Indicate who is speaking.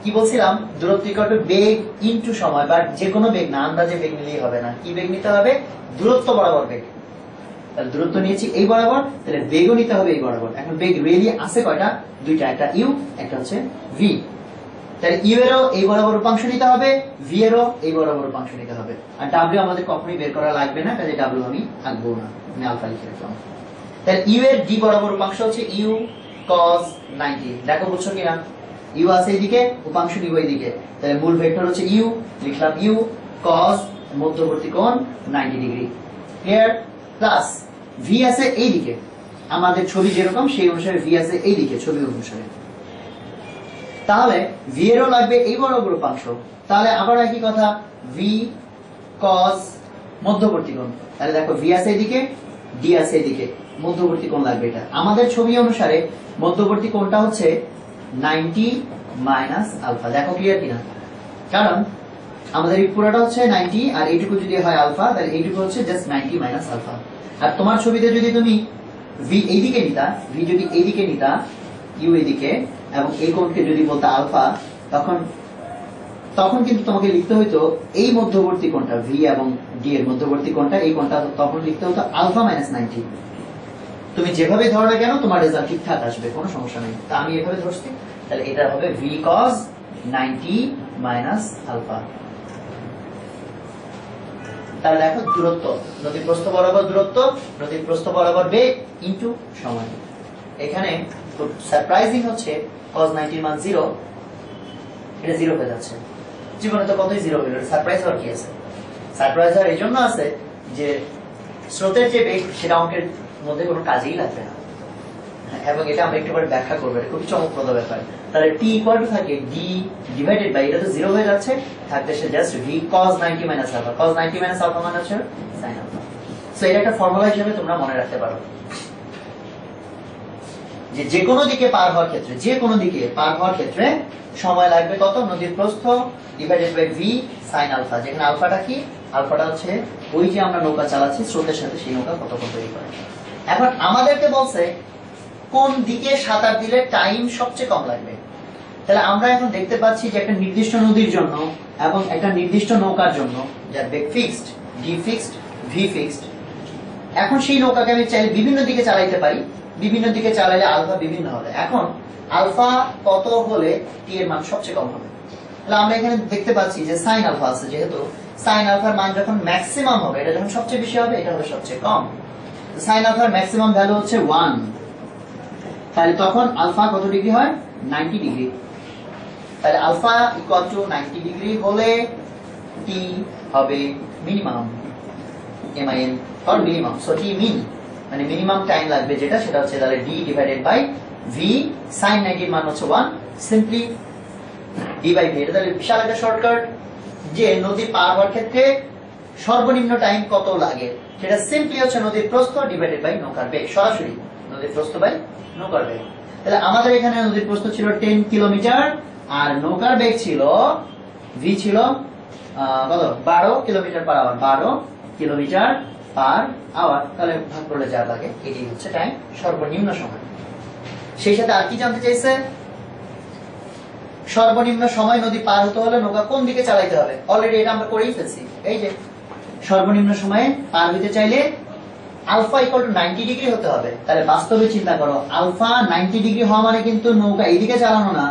Speaker 1: কি বলছিলাম, দূরত্ব ইকুয়াল টু বেগ ইনটু সময়, বাট যে কোনো বেগ না, আন্দাজে বেগ নিলেই হবে না, কি বেগ নিতে হবে, দূরত্ব বরাবর বেগ। তাহলে দূরত্ব নিয়েছি এই বরাবর, তাহলে বেগও নিতে হবে এই বরাবর। এখন বেগ রিয়েলি আছে কয়টা, দুইটা, একটা ইউ, একটা হচ্ছে ভি। তাহলে ইউ এরও এই বরাবর উপাংশ নিতে হবে, ভি এরও এই বরাবর উপাংশ নিতে হবে। আর ডাব্লিউ আমাদের কখনোই বের করা লাগবে না, কাজে ডাব্লিউ আমি আঁকবো না, আমি আলফা লিখে রাখলাম। তাহলে ইউ এর ডি বরাবর উপাংশ হচ্ছে ইউ cos 90। দেখো বুঝছো কিনা, ইউ আছে এইদিকে, উপাংশ নিব এইদিকে, তাহলে মূল ভেক্টর হচ্ছে ইউ, লিখলাম ইউ cos মধ্যবর্তী কোণ 90 ডিগ্রি। ক্লিয়ার? প্লাস ভি আছে এইদিকে, আমাদের ছবি যেরকম সেই অনুসারে ভি আছে এইদিকে ছবি অনুসারে। তাহলে ভি এরও লাগবে এই বরাবর উপাংশ, তাহলে আবার একই কথা, ভি cos মধ্যবর্তী কোণ। তাহলে দেখো ভি আছে এইদিকে, ডি আছে এইদিকে, মধ্যবর্তী কোণ লাগবে এটা। আমাদের ছবি অনুসারে মধ্যবর্তী কোণটা হচ্ছে 90 মাইনাস আলফা। দেখো ক্লিয়ার কিনা, কারণ আমাদের এই পুরোটা হচ্ছে 90 আর এইটুকু যদি হয় আলফা, তাহলে এইটুকু হচ্ছে জাস্ট 90 মাইনাস আলফা। আর তোমার ছবিতে যদি তুমি ভি এইদিকে নিতা, ভি যদি এইদিকে নিতা, ইউ এইদিকে, এবং এই কোণকে যদি বলতে আলফা, তখন কিন্তু তোমাকে লিখতে হইতো এই মধ্যবর্তী কোণটা, ভি এবং ডি এর মধ্যবর্তী কোণটা, এই কোণটা তখন লিখতে হতো আলফা মাইনাস 90। তুমি যেভাবে ধরো না কেন তোমার রেজাল্ট ঠিকঠাক আসবে, কোনো সমস্যা নেই। তা আমি এভাবে ধরছি, তাহলে এটা হবে ভি cos 90 মাইনাস আলফা। তাহলে দেখো দূরত্ব, নদীর প্রস্থ বরাবর দূরত্ব, নদীর প্রস্থ বরাবর বেগ ইনটু সময়। এখানে খুব সারপ্রাইজিং হচ্ছে cos 90 মান 0, এটা 0 হয়ে যাচ্ছে। জীবনে তো কতই 0 হলো, সারপ্রাইজ হওয়ার কি আছে? সারপ্রাইজ হওয়ার এই জন্য আছে যে স্রোতের যে বেগ সেটা অঙ্কের মধ্যে কোনো কাজেই লাগবে না, এবং এটা আমরা একটু পরে ব্যাখ্যা করবো, এটা খুবই চমকপ্রদ ব্যাপার। তাহলে টি ইকুয়াল টু থাকে ডি ডিভাইডেড বাই, এটা তো 0 হয়ে যাচ্ছে, থাকবে সে just V cos 90 minus alpha. cos 90 minus alpha মানে হচ্ছে sin আলফা। সো এটা একটা ফর্মুলা হিসেবে তোমরা মনে রাখতে পারো যে যে কোনো দিকে পার হওয়ার ক্ষেত্রে, যে কোনো দিকে পার হওয়ার ক্ষেত্রে সময় লাগবে কত, নদীর প্রস্থ divided by V sin alpha. যেখানে আলফাটা কি, আলফাটা হচ্ছে ওই যে আমরা নৌকা চালাচ্ছি স্রোতের সাথে, সেই নৌকা কতক্ষণ তৈরি করে। এখন আমাদেরকে বলছে কোন দিকে সাঁতার দিলে টাইম সবচেয়ে কম লাগবে। তাহলে আমরা এখন দেখতে পাচ্ছি যে একটা নির্দিষ্ট নদীর জন্য এবং একটা নির্দিষ্ট নৌকার জন্য যার বেগ fixed, D fixed, V fixed, এখন সেই নৌকাকে আমি চাইলে বিভিন্ন দিকে চালাইতে পারি, বিভিন্ন দিকে চালাইলে আলফা বিভিন্ন হবে। এখন আলফা কত হলে টি এর মান সবচেয়ে কম হবে? তাহলে আমরা এখানে দেখতে পাচ্ছি যে সাইন আলফা আছে, যেহেতু সাইন আলফার মান যখন ম্যাক্সিমাম হবে, এটা যখন সবচেয়ে বেশি হবে, এটা হবে সবচেয়ে কম। সাইন আলফার ম্যাক্সিমাম ভ্যালু হচ্ছে 1, তাহলে তখন আলফা কত ডিগ্রি হয়, 90 ডিগ্রি। তাহলে আলফা ইকুয়াল টু 90 ডিগ্রি হলে টি হবে minimum, MIN for minimum. So T min মানে মিনিমাম টাইম লাগবে যেটা, সেটা হচ্ছে তাহলে D divided by V. sin 90 এর মান হচ্ছে 1, সিম্পলি ডি বাই ভি। এটা তাহলে বিশাল একটা শর্টকাট যে নদী পার হওয়ার ক্ষেত্রে সর্বনিম্ন টাইম কত লাগে, সেটা সিম্পলি হচ্ছে নদীর প্রস্থ ডিভাইডেড বাই নৌকার বেগ, সরাসরি নদীর প্রস্থ বাই নৌকার বেগ। তাহলে আমাদের এখানে নদীর প্রস্থ ছিল 10 কিলোমিটার আর নৌকার বেগ ছিল ভি ছিল কত, 12 kilometre per hour, 12 kilometre per hour. তাহলে ভাগ করলে যা লাগে এটি হচ্ছে টাইম, সর্বনিম্ন সময়। সেই সাথে আর কি জানতে চাইছে, সর্বনিম্ন সময় নদী পার হতে হলে নৌকা কোন দিকে চালাইতে হবে। অলরেডি এটা আমরা করেই ফেলছি। এই যে সর্বনিম্ন সময়ে পার হইতে চাইলে আলফা ইকুয়াল টু 90 ডিগ্রি হতে হবে। তাহলে বাস্তবে চিন্তা করো, আলফা 90 ডিগ্রি হওয়া মানে কিন্তু নৌকা এইদিকে চালানো না,